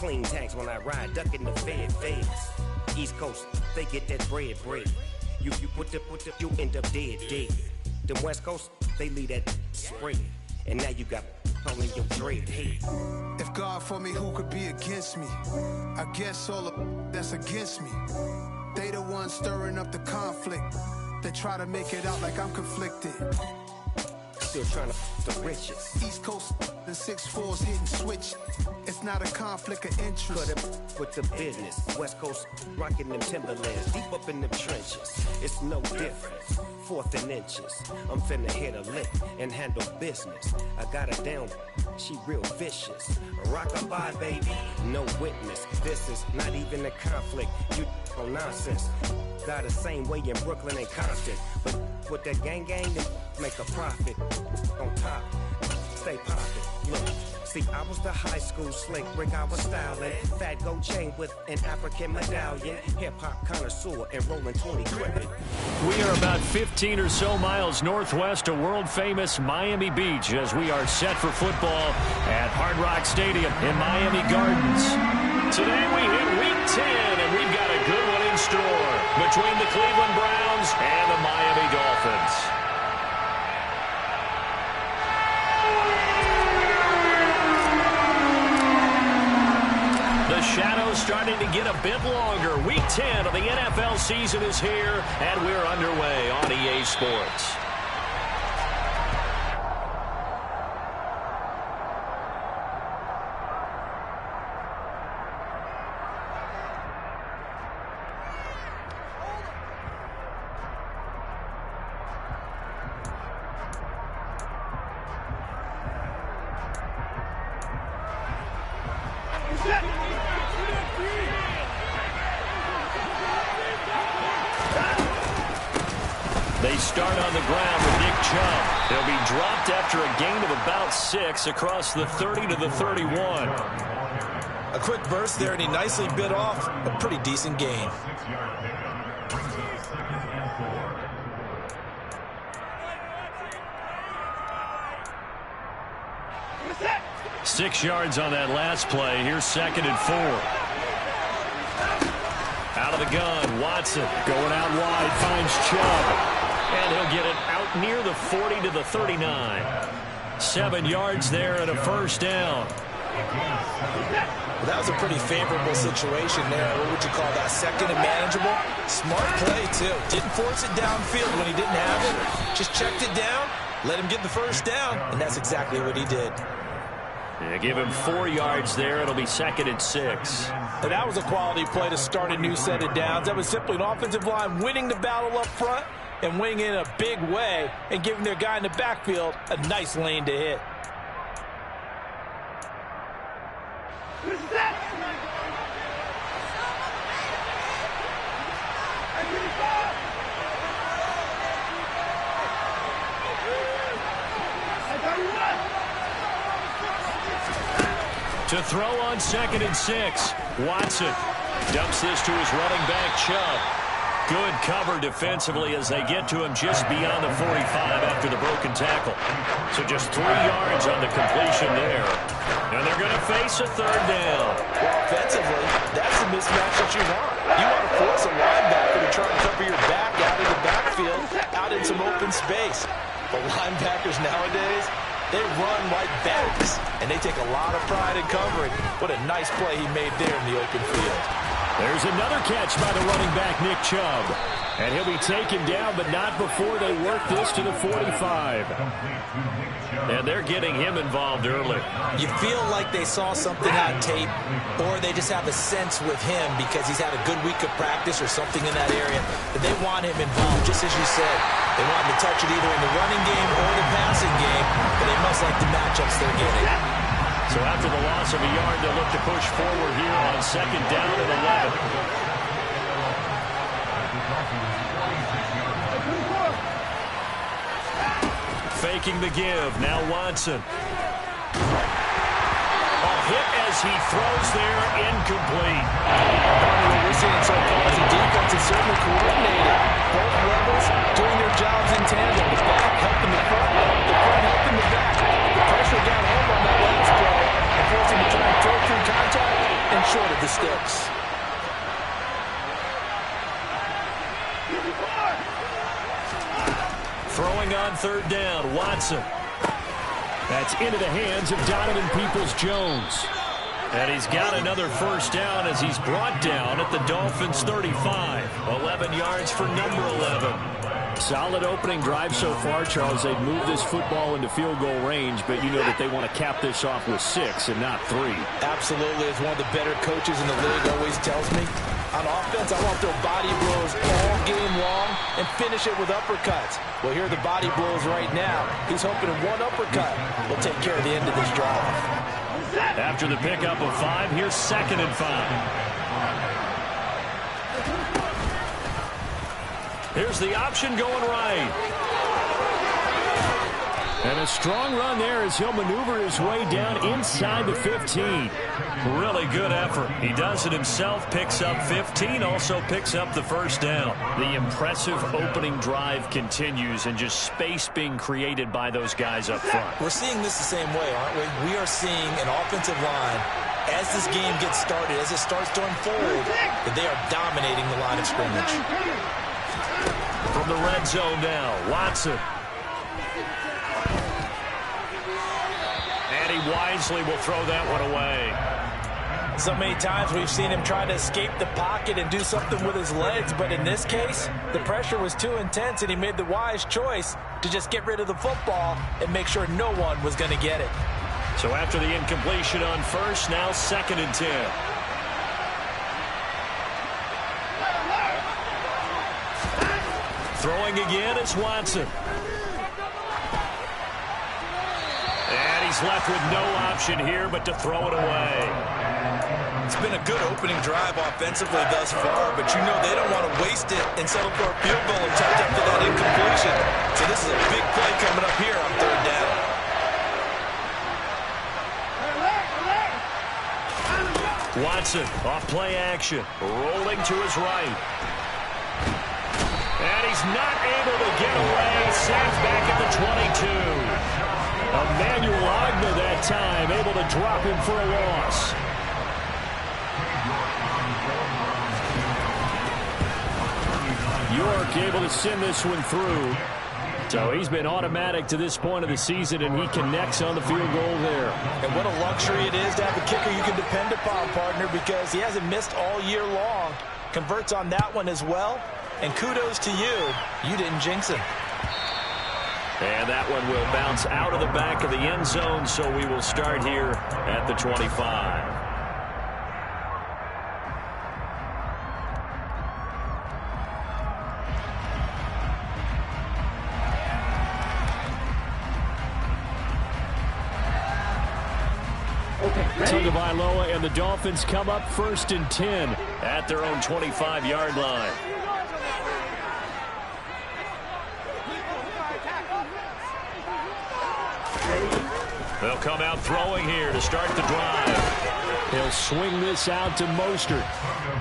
clean tags when I ride, ducking the feds. East Coast, they get that bread. You you end up dead. The West Coast, they leave that spread. And now you got all in your dread head. If God for me, who could be against me? I guess all the that's against me. They the ones stirring up the conflict. They try to make it out like I'm conflicted. Still trying to the riches. East Coast the 6'4's hitting switch. It's not a conflict of interest. Cut it with the business. West Coast rocking them Timberlands, deep up in them trenches. It's no difference. 4th and inches. I'm finna hit a lick and handle business. I got her down. She real vicious. Rock-a-bye, baby. No witness. This is not even a conflict. You on nonsense. Got the same way in Brooklyn and Compton. But with that gang, they make a profit. On top, stay poppin'. Look, see, I was the high school slick Rick, I was styling. Fat gold chain with an African medallion. Hip-hop connoisseur and rolling 20 cricket. We are about 15 or so miles northwest of world-famous Miami Beach as we are set for football at Hard Rock Stadium in Miami Gardens. Today we hit Week 10, and we've got a good one in store between the Cleveland Browns and the Miami Dolphins. The shadow's starting to get a bit longer. Week 10 of the NFL season is here, and we're underway on EA Sports. They start on the ground with Nick Chubb. They'll be dropped after a gain of about 6 across the 30 to the 31. A quick burst there, and he nicely bit off a pretty decent gain. Six yards on that last play. Here's 2nd and 4. Out of the gun, Watson going out wide, finds Chubb. And he'll get it out near the 40 to the 39. 7 yards there and a first down. Well, that was a pretty favorable situation there. What would you call that? 2nd and manageable? Smart play, too. Didn't force it downfield when he didn't have it. Just checked it down, let him get the first down, and that's exactly what he did. Yeah, give him 4 yards there. It'll be 2nd and 6. And that was a quality play to start a new set of downs. That was simply an offensive line winning the battle up front and winning it in a big way and giving their guy in the backfield a nice lane to hit. To throw on 2nd and 6. Watson dumps this to his running back, Chubb. Good cover defensively as they get to him just beyond the 45 after the broken tackle. So just 3 yards on the completion there. And they're going to face a 3rd down. Well, offensively, that's the mismatch that you want. You want to force a linebacker to try and cover your back out of the backfield, out in some open space. But linebackers nowadays, they run like backs, and they take a lot of pride in covering. What a nice play he made there in the open field. There's another catch by the running back, Nick Chubb. And he'll be taken down, but not before they work this to the 45. And they're getting him involved early. You feel like they saw something on tape, or they just have a sense with him because he's had a good week of practice or something in that area. But they want him involved, just as you said. They want him to touch it either in the running game or the passing game, but they must like the matchups they're getting. So after the loss of a yard, they'll look to push forward here on 2nd down and 11. Faking the give. Now Watson. A hit as he throws there, incomplete. What we're seeing so far is the defense is certainly coordinated. Both levels doing their jobs in tandem. The back helping the front helping the back. The pressure got home on that last play and forced him to try and throw through contact. and short of the sticks. Throwing on third down, Watson. That's into the hands of Donovan Peoples-Jones. And he's got another first down as he's brought down at the Dolphins' 35. 11 yards for number 11. Solid opening drive so far, Charles. They've moved this football into field goal range, but you know that they want to cap this off with 6 and not 3. Absolutely. As one of the better coaches in the league always tells me, on offense, I want their body blows all game long and finish it with uppercuts. Well, here are the body blows right now. He's hoping one uppercut will take care of the end of this drive. After the pickup of 5, here's 2nd and 5. Here's the option going right. And a strong run there as he'll maneuver his way down inside the 15. Really good effort. He does it himself, picks up 15, also picks up the first down. The impressive opening drive continues, and just space being created by those guys up front. We're seeing this the same way, aren't we? We are seeing an offensive line, as this game gets started, as it starts to unfold, that they are dominating the line of scrimmage. From the red zone now, Watson. And he wisely will throw that one away. So many times we've seen him try to escape the pocket and do something with his legs, but in this case, the pressure was too intense and he made the wise choice to just get rid of the football and make sure no one was going to get it. So after the incompletion on first, now 2nd and 10. Throwing again is Watson. And he's left with no option here but to throw it away. It's been a good opening drive offensively thus far, but you know they don't want to waste it and settle for a field goal attempt after that incompletion. So this is a big play coming up here on third down. Watson off play action, rolling to his right. And he's not able to get away. Sacked back at the 22. Emmanuel Agba that time, able to drop him for a loss. York able to send this one through. So he's been automatic to this point of the season, and he connects on the field goal there. And what a luxury it is to have a kicker you can depend upon, partner, because he hasn't missed all year long. Converts on that one as well. And kudos to you. You didn't jinx him. And that one will bounce out of the back of the end zone, so we will start here at the 25. Tagovailoa and the Dolphins come up 1st and 10 at their own 25-yard line. They'll come out throwing here to start the drive. He'll swing this out to Mostert.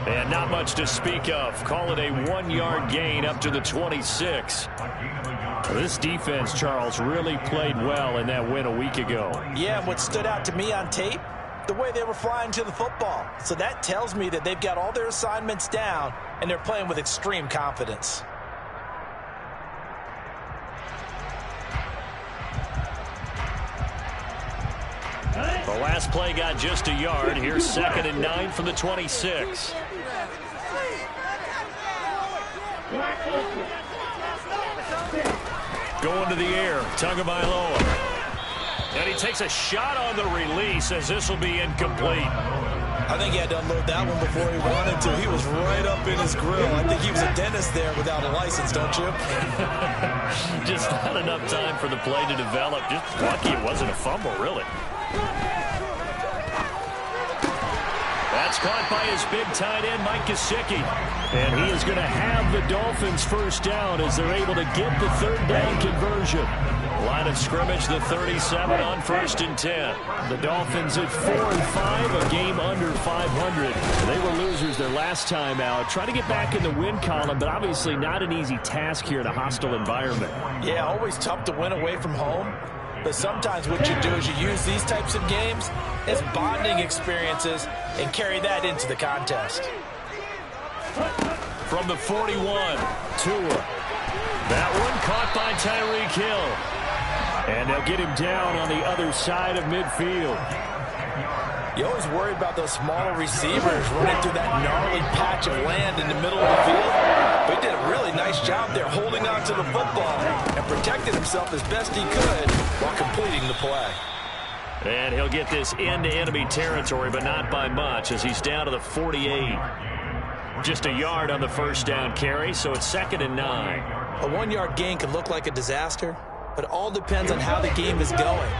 And not much to speak of. Call it a 1-yard gain up to the 26. This defense, Charles, really played well in that win a week ago. Yeah, and what stood out to me on tape, the way they were flying to the football. So that tells me that they've got all their assignments down, and they're playing with extreme confidence. The last play got just a yard. Here's 2nd and 9 from the 26. Going to the air, Tagovailoa. And he takes a shot on the release as this will be incomplete. I think he had to unload that one before he wanted to. He was right up in his grill. I think he was a dentist there without a license, don't you? Just not enough time for the play to develop. Just lucky it wasn't a fumble, really. That's caught by his big tight end, Mike Gesicki. And he is going to have the Dolphins first down as they're able to get the third down conversion. Line of scrimmage, the 37 on 1st and 10. The Dolphins at 4-5, a game under 500. They were losers their last time out. Try to get back in the win column, but obviously not an easy task here in a hostile environment. Yeah, always tough to win away from home. But sometimes what you do is you use these types of games as bonding experiences and carry that into the contest. From the 41, Tua. That one caught by Tyreek Hill. And they'll get him down on the other side of midfield. You always worry about those smaller receivers running through that gnarly patch of land in the middle of the field. But he did a really nice job there holding on to the football and protecting himself as best he could while completing the play. And he'll get this into enemy territory, but not by much, as he's down to the 48. Just a yard on the first down carry, so it's 2nd and 9. A 1-yard gain can look like a disaster, but it all depends on how the game is going.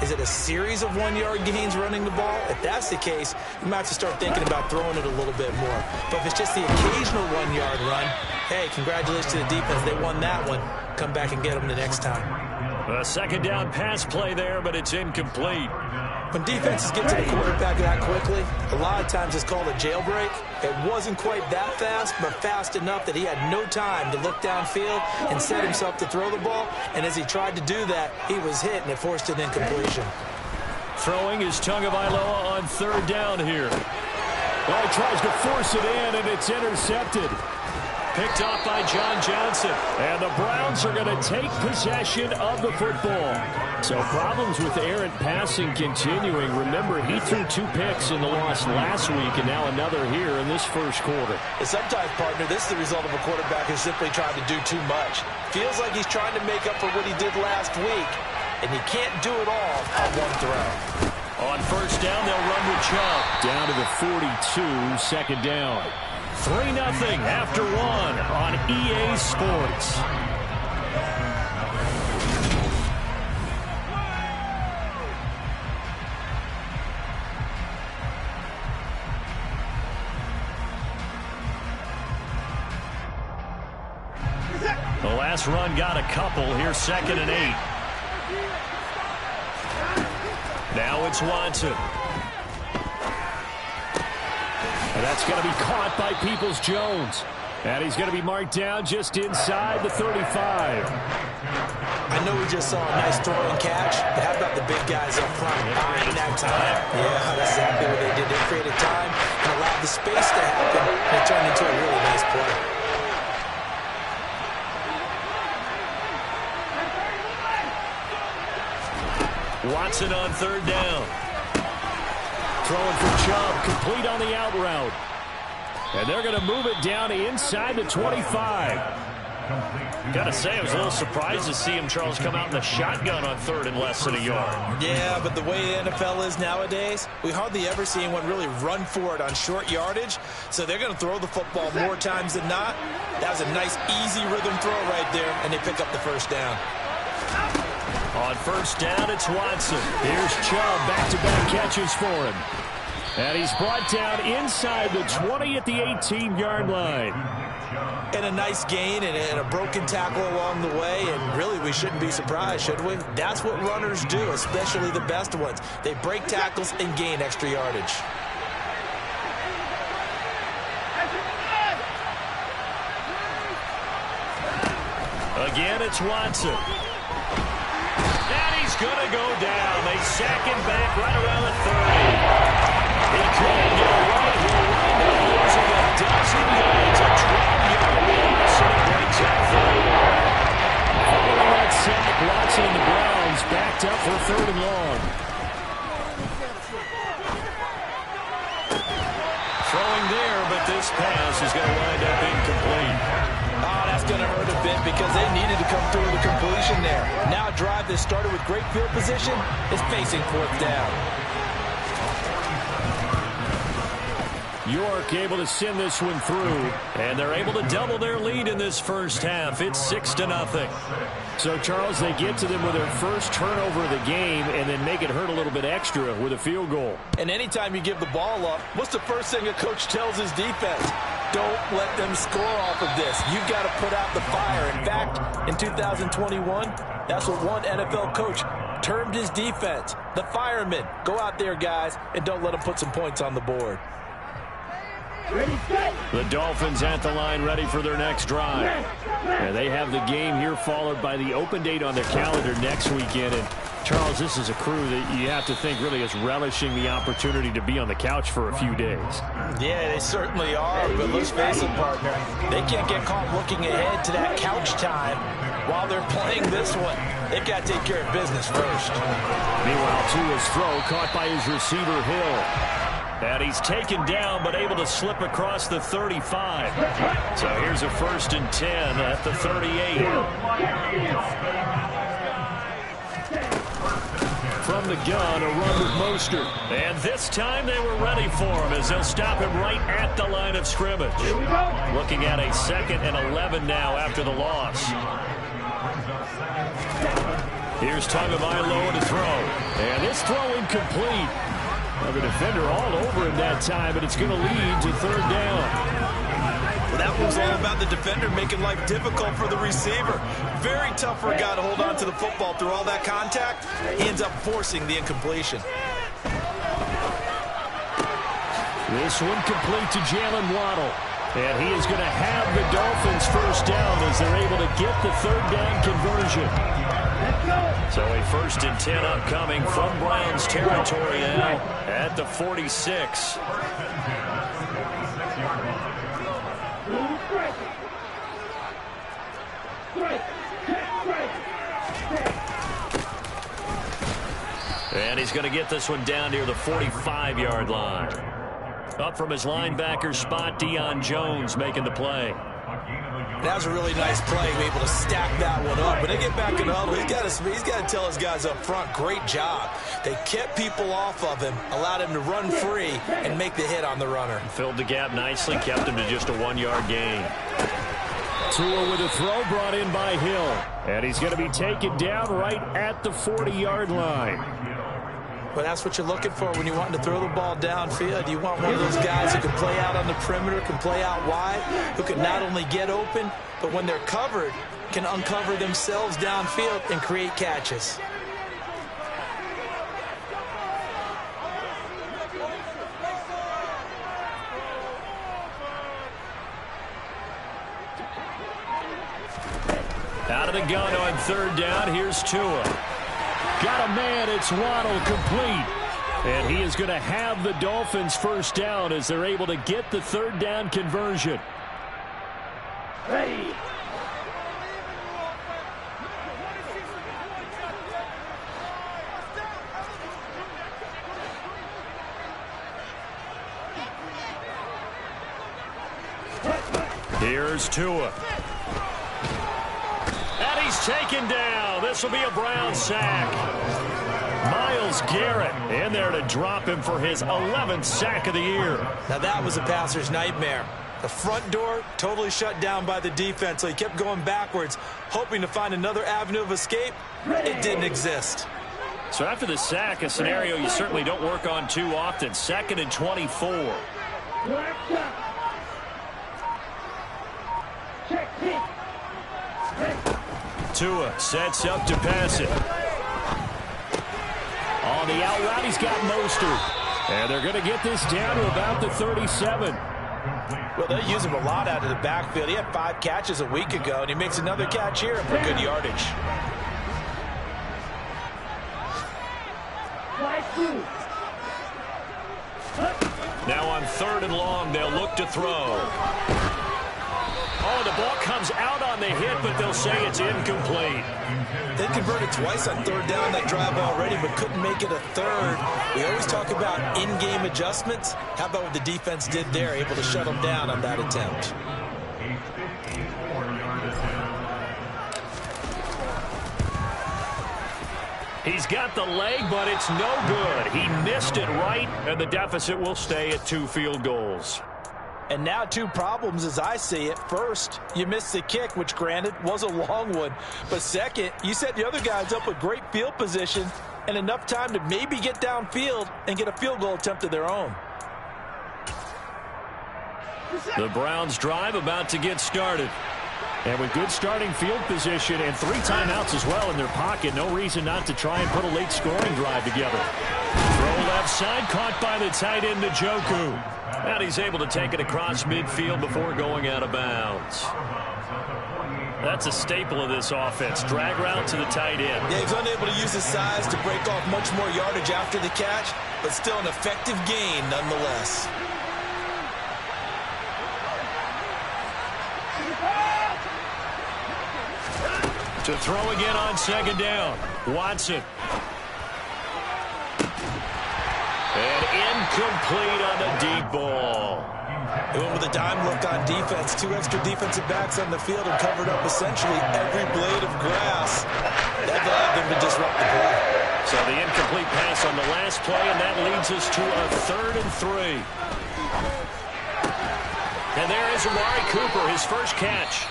Is it a series of 1-yard gains running the ball? If that's the case, you might have to start thinking about throwing it a little bit more. But if it's just the occasional 1-yard run, hey, congratulations to the defense. They won that one. Come back and get them the next time. A 2nd down pass play there, but it's incomplete. When defenses get to the quarterback that quickly, a lot of times it's called a jailbreak. It wasn't quite that fast, but fast enough that he had no time to look downfield and set himself to throw the ball. And as he tried to do that, he was hit, and it forced an incompletion. Throwing is Tagovailoa on 3rd down here. Well, he tries to force it in, and it's intercepted. Picked off by John Johnson. And the Browns are going to take possession of the football. So problems with errant passing continuing. Remember, he threw 2 picks in the loss last week, and now another here in this first quarter. And sometimes, partner, this is the result of a quarterback who's simply trying to do too much. Feels like he's trying to make up for what he did last week, and he can't do it all on one throw. On first down, they'll run with Chubb. Down to the 42, 2nd down. 3-0 after 1 on EA Sports. The last run got a couple. Here's 2nd and 8. Now it's Watson. And that's going to be caught by Peoples-Jones. And he's going to be marked down just inside the 35. I know we just saw a nice throw and catch, but how about the big guys up front buying that time? Yeah, that's exactly what they did. They created time and allowed the space to happen, and it turned into a really nice play. Watson on 3rd down. Throwing for Chubb, complete on the out route. And they're going to move it down inside the 25. Got to say, I was a little surprised to see him, Charles, come out in the shotgun on 3rd and less than a yard. Yeah, but the way the NFL is nowadays, we hardly ever see anyone really run for it on short yardage. So they're going to throw the football more times than not. That was a nice, easy rhythm throw right there, and they pick up the first down. On first down, it's Watson. Here's Chubb, back-to-back catches for him. And he's brought down inside the 20 at the 18-yard line. And a nice gain and a broken tackle along the way, and really we shouldn't be surprised, should we? That's what runners do, especially the best ones. They break tackles and gain extra yardage. Again, it's Watson. And he's going to go down. They sack him back right around the 30. He couldn't get away. He'll wind up losing a dozen yards. A 12-yard loss, and he breaks up 3. Following that sack, Watson and the Browns backed up for 3rd and long. Throwing there, but this pass is going to wind up incomplete. Oh, that's going to hurt a bit because they needed to come through with a completion there. Now a drive that started with great field position is facing 4th down. York able to send this one through, and they're able to double their lead in this first half. It's 6-0. So, Charles, they get to them with their first turnover of the game and then make it hurt a little bit extra with a field goal. And anytime you give the ball up, what's the first thing a coach tells his defense? Don't let them score off of this. You've got to put out the fire. In fact, in 2021, that's what one NFL coach termed his defense. The firemen. Go out there, guys, and don't let them put some points on the board. The Dolphins at the line ready for their next drive. And they have the game here followed by the open date on their calendar next weekend. And Charles, this is a crew that you have to think really is relishing the opportunity to be on the couch for a few days. Yeah, they certainly are, but let's face it, partner. They can't get caught looking ahead to that couch time while they're playing this one. They've got to take care of business first. Meanwhile, Tua's throw caught by his receiver, Hill. And he's taken down, but able to slip across the 35. So here's a 1st and 10 at the 38. From the gun, a run with Mostert. And this time they were ready for him as they'll stop him right at the line of scrimmage. Looking at a 2nd and 11 now after the loss. Here's Tagovailoa to throw. And this throw incomplete. Well, the defender all over him that time, but it's going to lead to 3rd down. Well, that was all about the defender making life difficult for the receiver. Very tough for a guy to hold on to the football through all that contact. He ends up forcing the incompletion. This one complete to Jalen Waddle. And he is going to have the Dolphins 1st down as they're able to get the 3rd down conversion. So a 1st and 10 upcoming from Browns territory now at the 46. And he's going to get this one down near the 45-yard line. Up from his linebacker spot, Deion Jones making the play. That was a really nice play, able to stack that one up. When they get back in the huddle, he's got to tell his guys up front, great job. They kept people off of him, allowed him to run free, and make the hit on the runner. Filled the gap nicely, kept him to just a 1-yard gain. Tua with a throw brought in by Hill. And he's going to be taken down right at the 40-yard line. But that's what you're looking for when you're wanting to throw the ball downfield. You want one of those guys who can play out on the perimeter, can play out wide, who can not only get open, but when they're covered, can uncover themselves downfield and create catches. Out of the gun on 3rd down, here's Tua. Got a man, it's Waddle, complete. And he is going to have the Dolphins 1st down as they're able to get the 3rd down conversion. Ready. Here's Tua. And he's taken down. This will be a Brown sack. Myles Garrett in there to drop him for his 11th sack of the year. Now that was a passer's nightmare. The front door totally shut down by the defense, so he kept going backwards, hoping to find another avenue of escape. It didn't exist. So after the sack, a scenario you certainly don't work on too often. 2nd and 24. Tua sets up to pass it. On the out route, he's got Mostert. And they're going to get this down to about the 37. Well, they use him a lot out of the backfield. He had 5 catches a week ago, and he makes another catch here for good yardage. Now on 3rd and long, they'll look to throw. Oh, the ball comes out on the hit, but they'll say it's incomplete. They converted twice on 3rd down that drive already, but couldn't make it a 3rd. We always talk about in-game adjustments. How about what the defense did there, able to shut them down on that attempt? He's got the leg, but it's no good. He missed it right, and the deficit will stay at 2 field goals. And now 2 problems as I see it. First, you missed the kick, which granted was a long one. But second, you set the other guys up with great field position and enough time to maybe get downfield and get a field goal attempt of their own. The Browns drive about to get started. And with good starting field position and 3 timeouts as well in their pocket, no reason not to try and put a late scoring drive together. Throw left side, caught by the tight end, Njoku. And And he's able to take it across midfield before going out of bounds. That's a staple of this offense. Drag route to the tight end. Yeah, he's unable to use his size to break off much more yardage after the catch, but still an effective gain nonetheless. To throw again on second down. Watson. And incomplete on the deep ball. They went with a dime look on defense. 2 extra defensive backs on the field and covered up essentially every blade of grass. That allowed them to disrupt the play. So the incomplete pass on the last play, and that leads us to a 3rd and 3. And there is Amari Cooper, his first catch.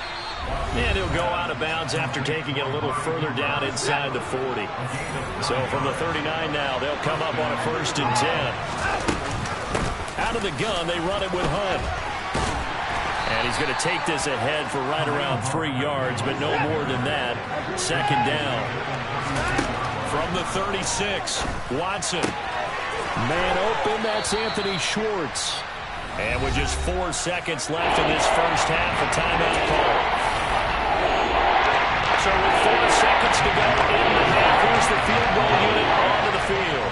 And he'll go out of bounds after taking it a little further down inside the 40. So from the 39 now, they'll come up on a 1st and 10. Out of the gun, they run it with Hunt. And he's going to take this ahead for right around 3 yards, but no more than that. 2nd down. From the 36, Watson. Man open, that's Anthony Schwartz. And with just 4 seconds left in this first half, a timeout call. So with 4 seconds to go in the half, here's the field goal unit onto the field.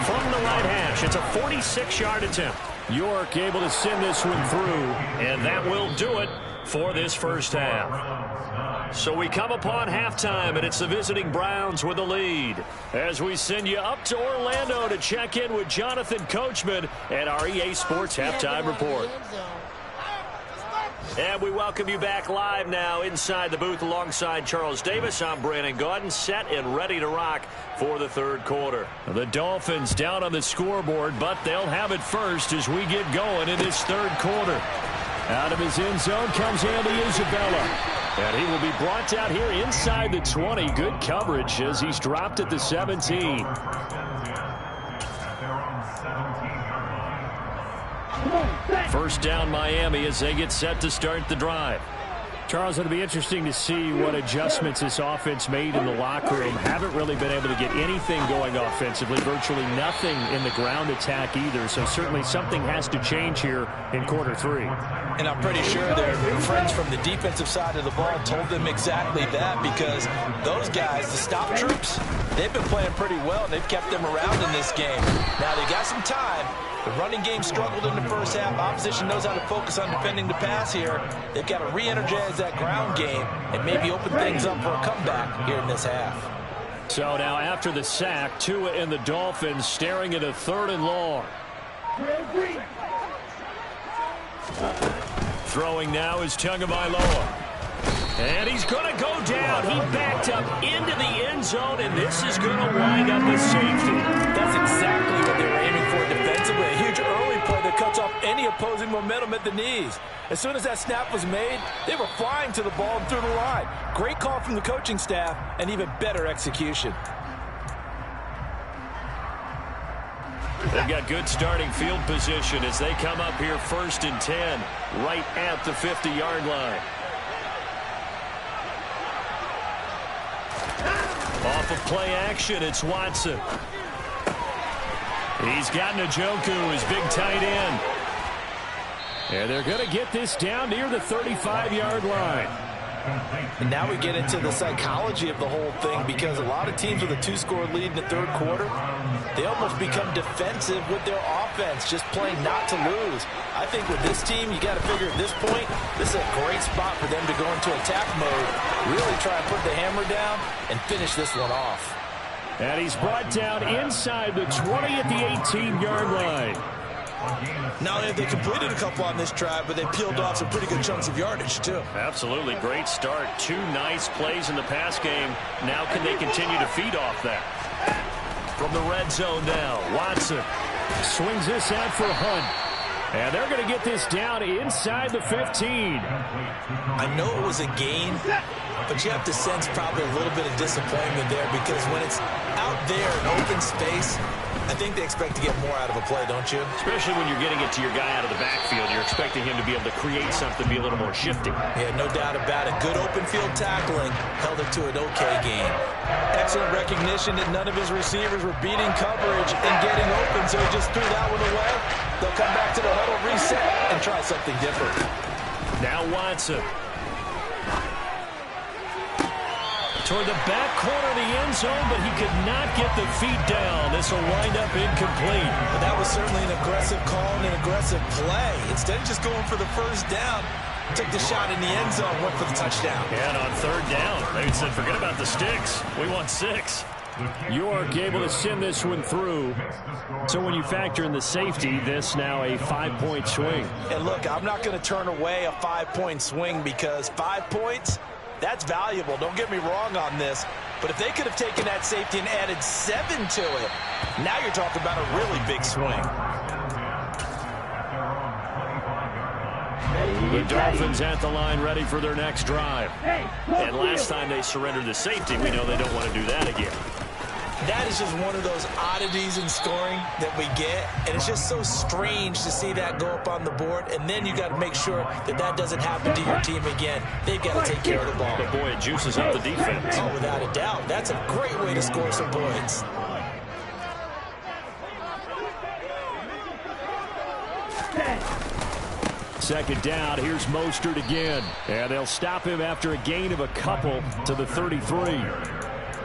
From the right hash, it's a 46-yard attempt. York able to send this one through, and that will do it for this first half. So we come upon halftime, and it's the visiting Browns with the lead. As we send you up to Orlando to check in with Jonathan Coachman and our EA Sports Halftime Report. And we welcome you back live now inside the booth alongside Charles Davis. I'm Brandon Gaudin, set and ready to rock for the 3rd quarter. The Dolphins down on the scoreboard, but they'll have it first as we get going in this 3rd quarter. Out of his end zone comes Andy Isabella. And he will be brought out here inside the 20. Good coverage as he's dropped at the 17. First down Miami as they get set to start the drive. Charles, it'll be interesting to see what adjustments this offense made in the locker room. Haven't really been able to get anything going offensively. Virtually nothing in the ground attack either. So certainly something has to change here in quarter 3. And I'm pretty sure their friends from the defensive side of the ball told them exactly that, because those guys, the stop troops, they've been playing pretty well, and they've kept them around in this game. Now, they got some time. The running game struggled in the first half. Opposition knows how to focus on defending the pass here. They've got to re-energize that ground game and maybe open things up for a comeback here in this half. So now after the sack, Tua and the Dolphins staring at a 3rd and long. Throwing now is Tagovailoa. And he's going to go down. He backed up into the end zone, and this is going to wind up a safety. That's exactly what they were aiming for defensively. A huge early play that cuts off any opposing momentum at the knees. As soon as that snap was made, they were flying to the ball and through the line. Great call from the coaching staff, and even better execution. They've got good starting field position as they come up here 1st and 10, right at the 50-yard line. Off of play action, it's Watson. He's got Njoku, his big tight end. And they're going to get this down near the 35-yard line. And now we get into the psychology of the whole thing, because a lot of teams with a 2-score lead in the 3rd quarter, they almost become defensive with their offense, just playing not to lose. I think with this team, you got to figure at this point, this is a great spot for them to go into attack mode, really try and put the hammer down and finish this one off. And he's brought down inside the 20 at the 18-yard line. Not only have they completed a couple on this drive, but they peeled off some pretty good chunks of yardage, too. Absolutely. Great start. 2 nice plays in the pass game. Now can they continue to feed off that? From the red zone now, Watson swings this out for Hunt. And they're going to get this down inside the 15. I know it was a gain, but you have to sense probably a little bit of disappointment there, because when it's out there in open space, I think they expect to get more out of a play, don't you? Especially when you're getting it to your guy out of the backfield. You're expecting him to be able to create something, be a little more shifty. Yeah, no doubt about it. Good open field tackling held it to an okay game. Excellent recognition that none of his receivers were beating coverage and getting open, so he just threw that one away. They'll come back to the huddle, reset, and try something different. Now Watson. Toward the back corner of the end zone, but he could not get the feet down. This will wind up incomplete. But that was certainly an aggressive call and an aggressive play. Instead of just going for the first down, took the shot in the end zone, went for the touchdown. And on third down, they said, forget about the sticks. We want 6. York able to send this one through. So when you factor in the safety, this now a 5-point swing. And look, I'm not going to turn away a 5-point swing because 5 points, that's valuable. Don't get me wrong on this. But if they could have taken that safety and added 7 to it, now you're talking about a really big swing. The Dolphins at the line ready for their next drive. And last time they surrendered the safety, we know they don't want to do that again. That is just one of those oddities in scoring that we get, and it's just so strange to see that go up on the board, and then you got to make sure that that doesn't happen to your team again. They've got to take care of the ball. But boy, it juices up the defense. Oh, without a doubt. That's a great way to score some points. Second down, here's Mostert again. And they'll stop him after a gain of a couple to the 33.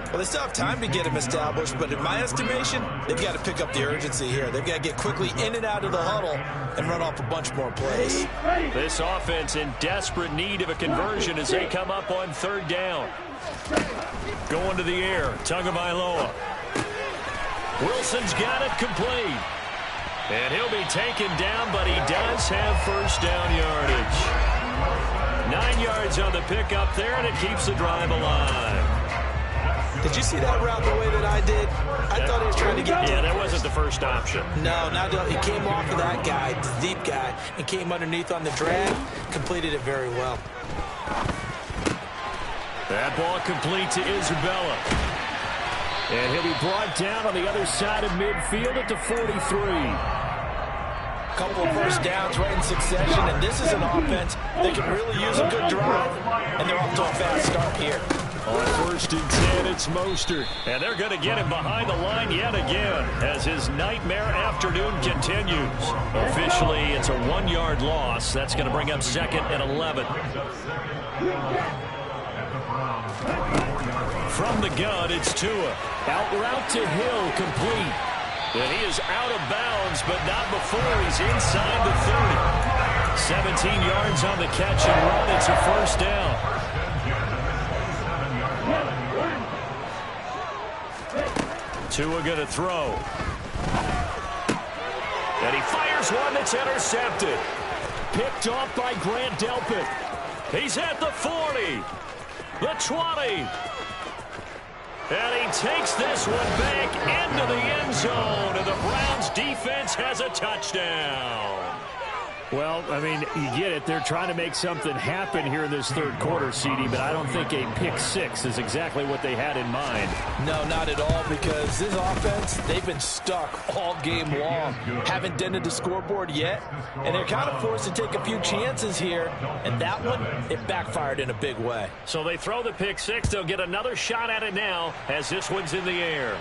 Well, they still have time to get him established, but in my estimation, they've got to pick up the urgency here. They've got to get quickly in and out of the huddle and run off a bunch more plays. This offense in desperate need of a conversion as they come up on third down. Going to the air, Tagovailoa. Wilson's got it complete. And he'll be taken down, but he does have first down yardage. 9 yards on the pickup there, and it keeps the drive alive. Did you see that route the way that I did? I thought he was trying to get... Yeah, that wasn't the first option. No, he came off of that guy, the deep guy, and came underneath on the drag, completed it very well. That ball complete to Isabella. And he'll be brought down on the other side of midfield at the 43. Couple of first downs right in succession, and this is an offense that can really use a good drive, and they're off to a fast start here. On 1st and 10, it's Mostert. And they're going to get him behind the line yet again as his nightmare afternoon continues. Officially, it's a 1-yard loss. That's going to bring up 2nd and 11. From the gun, it's Tua. Out route to Hill, complete. And he is out of bounds, but not before he's inside the 30. 17 yards on the catch and run. It's a first down. Tua going to throw. And he fires one that's intercepted. Picked off by Grant Delpit. He's at the 40. The 20. And he takes this one back into the end zone. And the Browns defense has a touchdown. Well, I mean, you get it. They're trying to make something happen here in this third quarter, CD, but I don't think a pick 6 is exactly what they had in mind. No, not at all, because this offense, they've been stuck all game long. Haven't dented the scoreboard yet, and they're kind of forced to take a few chances here, and that one, it backfired in a big way. So they throw the pick 6. They'll get another shot at it now as this one's in the air.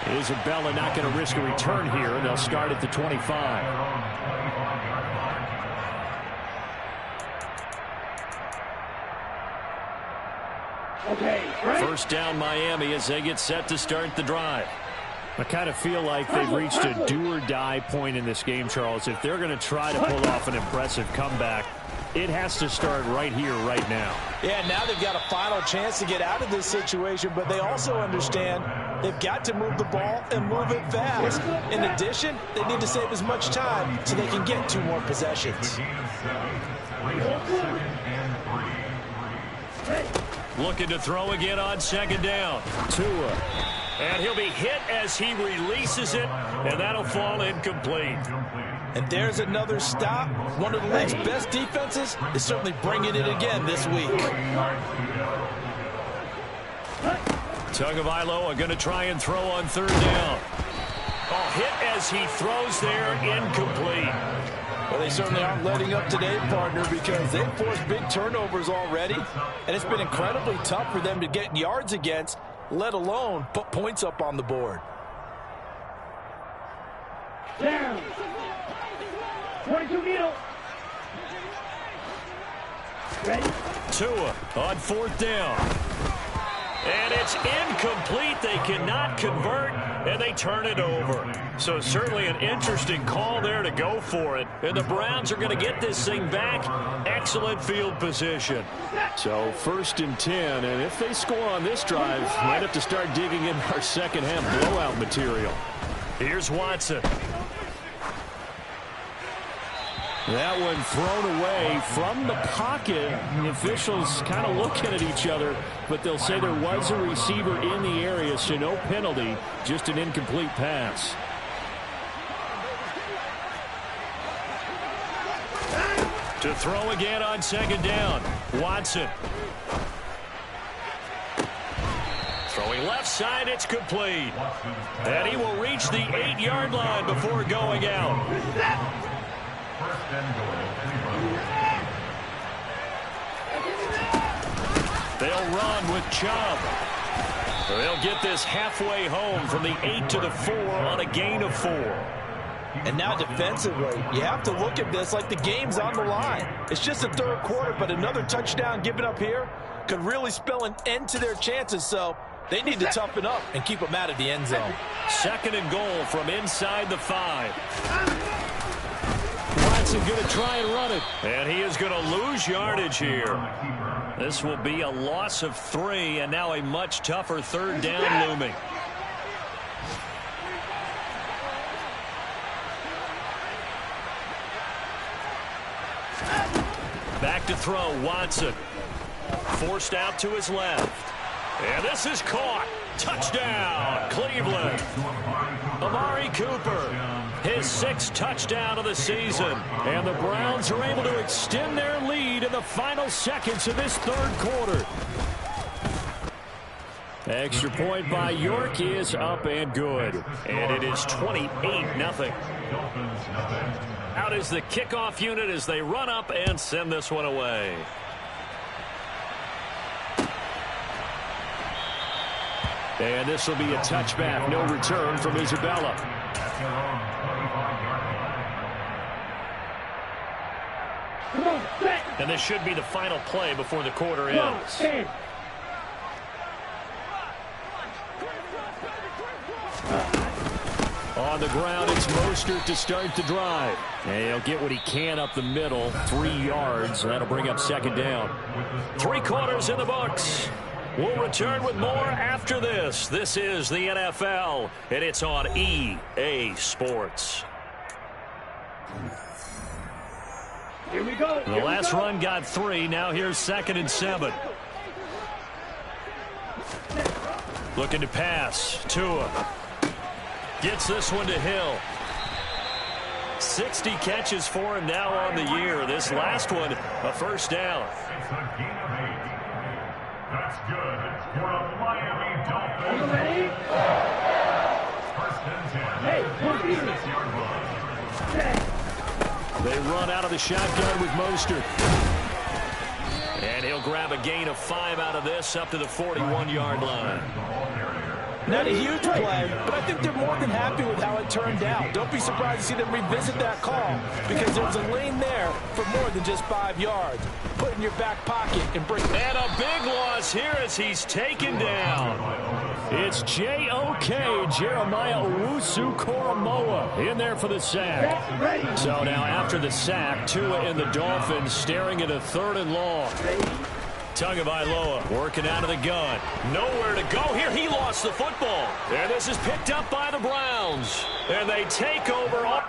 Isabella not going to risk a return here, and they'll start at the 25. First down Miami as they get set to start the drive. I kind of feel like they've reached a do-or-die point in this game, Charles. If they're going to try to pull off an impressive comeback, it has to start right here, right now. Yeah, now they've got a final chance to get out of this situation, but they also understand they've got to move the ball and move it fast. In addition, they need to save as much time so they can get 2 more possessions. Looking to throw again on second down. Tua. And he'll be hit as he releases it, and that'll fall incomplete. And there's another stop. One of the league's best defenses is certainly bringing it again this week. Tagovailoa going to try and throw on third down. Oh, hit as he throws there, incomplete. Well, they certainly aren't letting up today, partner, because they've forced big turnovers already, and it's been incredibly tough for them to get yards against, let alone put points up on the board. Down. 22 needle. Ready? Tua on fourth down. And it's incomplete. They cannot convert, and they turn it over. So certainly an interesting call there to go for it. And the Browns are going to get this thing back. Excellent field position. So 1st and 10, and if they score on this drive, might have to start digging in our second half blowout material. Here's Watson. That one thrown away from the pocket. The officials kind of looking at each other, but they'll say there was a receiver in the area, so no penalty, just an incomplete pass. To throw again on second down, Watson. Throwing left side, it's complete. And he will reach the 8-yard line before going out. They'll run with Chubb. They'll get this halfway home from the 8 to the 4 on a gain of 4. And now defensively, you have to look at this like the game's on the line. It's just the third quarter, but another touchdown given up here could really spell an end to their chances. So they need to toughen up and keep them out of the end zone. 2nd and goal from inside the 5. Watson going to try and run it. And he is going to lose yardage here. This will be a loss of 3, and now a much tougher third down looming. Back to throw, Watson. Forced out to his left. And this is caught. Touchdown, Cleveland. Amari Cooper, his 6th touchdown of the season. And the Browns are able to extend their lead in the final seconds of this third quarter. Extra point by York is up and good. And it is 28-0. Out is the kickoff unit as they run up and send this one away. And this will be a touchback. No return from Isabella. And this should be the final play before the quarter ends. On the ground, it's Mostert to start the drive. And he'll get what he can up the middle, 3 yards. That'll bring up second down. 3 quarters in the books. We'll return with more after this. This is the NFL, and it's on EA Sports. Here we go. The last run got 3. Now here's 2nd and 7. Looking to pass. Tua gets this one to Hill. 60 catches for him now on the year. This last one, a first down. That's good for the Miami Dolphins. Ready? 1st and 10. Hey, 6-yard line. They run out of the shotgun with Mostert. And he'll grab a gain of 5 out of this up to the 41-yard line. Not a huge play, but I think they're more than happy with how it turned out. Don't be surprised to see them revisit that call because there's a lane there for more than just 5 yards. Put it in your back pocket and bring it. And a big loss here as he's taken down. It's J.O.K. Jeremiah Owusu-Koramoah in there for the sack. So now after the sack, Tua and the Dolphins staring at a 3rd and long. Tagovailoa working out of the gun. Nowhere to go here. He lost the football. And this is picked up by the Browns. And they take over.